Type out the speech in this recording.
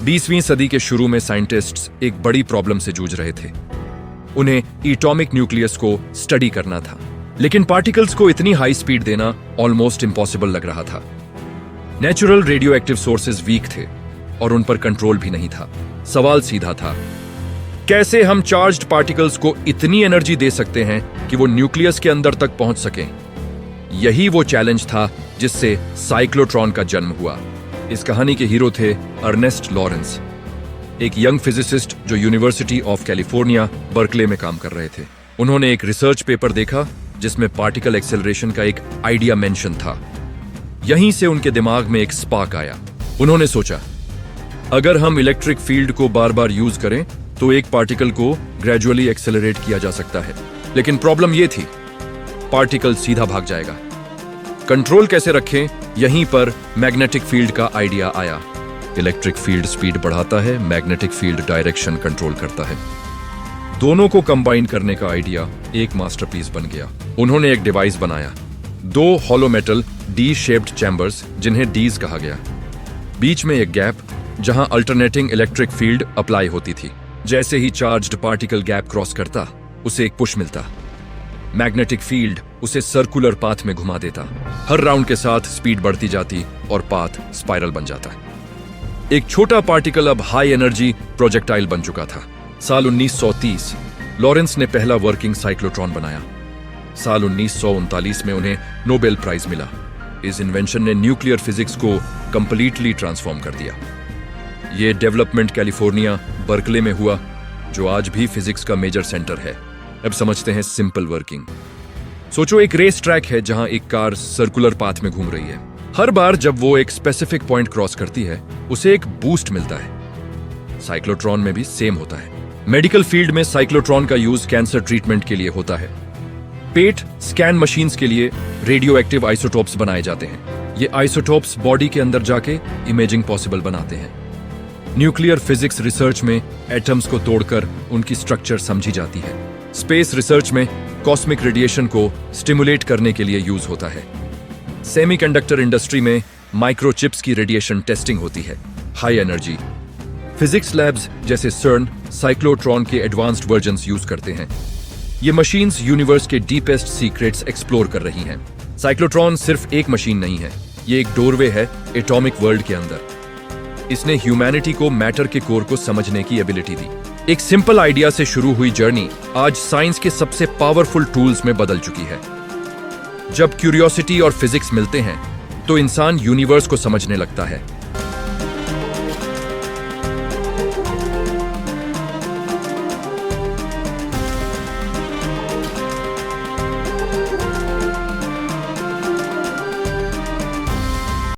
20वीं सदी के शुरू में साइंटिस्ट्स एक बड़ी प्रॉब्लम से जूझ रहे थे। उन्हें एटॉमिक न्यूक्लियस को स्टडी करना था, लेकिन पार्टिकल्स को इतनी हाई स्पीड देना ऑलमोस्ट इम्पॉसिबल लग रहा था। Natural radioactive sources weak थे और उन पर कंट्रोल भी नहीं था। सवाल सीधा था, कैसे हम चार्ज्ड पार्टिकल्स को इतनी एनर्जी दे सकते हैं कि वो न्यूक्लियस के अंदर तक पहुंच सकें? यही वो चैलेंज था जिससे साइक्लोट्रॉन का जन्म हुआ। इस कहानी के हीरो थे अर्नेस्ट लॉरेंस, एक यंग फिजिसिस्ट जो यूनिवर्सिटी ऑफ कैलिफोर्निया बर्कले में काम कर रहे थे। उन्होंने एक रिसर्च पेपर देखा जिसमें पार्टिकल एक्सेलरेशन का एक आइडिया मेंशन था। यहीं से उनके दिमाग में एक स्पार्क आया। उन्होंने सोचा, अगर हम इलेक्ट्रिक फील्ड को बार बार यूज करें तो एक पार्टिकल को ग्रेजुअली एक्सेलरेट किया जा सकता है। लेकिन प्रॉब्लम यह थी, पार्टिकल सीधा भाग जाएगा। कंट्रोल कैसे रखें? यहीं पर मैग्नेटिक फील्ड का आइडिया आया। इलेक्ट्रिक फील्ड स्पीड बढ़ाता है, मैग्नेटिक फील्ड डायरेक्शन कंट्रोल करता है। दोनों को कंबाइन करने का आइडिया एक मास्टरपीस बन गया। उन्होंने एक डिवाइस बनाया, 2 hollow metal D shaped chambers, जिन्हें डीज कहा गया। बीच में एक गैप जहां अल्टरनेटिंग इलेक्ट्रिक फील्ड अप्लाई होती थी। जैसे ही चार्ज्ड पार्टिकल गैप क्रॉस करता, उसे एक पुश मिलता। मैग्नेटिक फील्ड उसे सर्कुलर पाथ में घुमा देता। हर राउंड के साथ स्पीड बढ़ती जाती और पाथ स्पाइरल बन जाता। एक छोटा पार्टिकल अब हाई एनर्जी प्रोजेक्टाइल बन चुका था। साल 1930 लॉरेंस ने पहला वर्किंग साइक्लोट्रॉन बनाया। साल 1939 में उन्हें नोबेल प्राइज मिला। इस इन्वेंशन ने न्यूक्लियर फिजिक्स को कंप्लीटली ट्रांसफॉर्म कर दिया। यह डेवलपमेंट कैलिफोर्निया बर्कले में हुआ, जो आज भी फिजिक्स का मेजर सेंटर है। अब समझते हैं सिंपल वर्किंग। सोचो, एक रेस ट्रैक है जहां एक कार सर्कुलर पाथ में घूम रही है। हर बार जब वो एक स्पेसिफिक पॉइंट क्रॉस करती है, उसे एक बूस्ट मिलता है। साइक्लोट्रॉन में भी सेम होता है। मेडिकल फील्ड में साइक्लोट्रॉन का यूज कैंसर ट्रीटमेंट के लिए होता है। पेट स्कैन मशीन्स के लिए रेडियो एक्टिव आइसोटोप्स बनाए जाते हैं। ये आइसोटोप्स बॉडी के अंदर जाके इमेजिंग पॉसिबल बनाते हैं। न्यूक्लियर फिजिक्स रिसर्च में एटम्स को तोड़कर उनकी स्ट्रक्चर समझी जाती है। स्पेस रिसर्च में कॉस्मिक रेडिएशन को स्टिमुलेट करने के लिए यूज होता है। सेमीकंडक्टर इंडस्ट्री में माइक्रोचिप्स की रेडिएशन टेस्टिंग होती है, हाई एनर्जी। फिजिक्स लैब्स जैसे सर्न साइक्लोट्रॉन के एडवांस्ड वर्जन्स यूज करते हैं। ये मशीन्स यूनिवर्स के डीपेस्ट सीक्रेट्स एक्सप्लोर कर रही हैं। साइक्लोट्रॉन सिर्फ एक मशीन नहीं है, ये एक डोरवे है एटॉमिक वर्ल्ड के अंदर। इसने ह्यूमैनिटी को मैटर के कोर को समझने की एबिलिटी दी। एक सिंपल आइडिया से शुरू हुई जर्नी आज साइंस के सबसे पावरफुल टूल्स में बदल चुकी है। जब क्यूरियोसिटी और फिजिक्स मिलते हैं तो इंसान यूनिवर्स को समझने लगता है।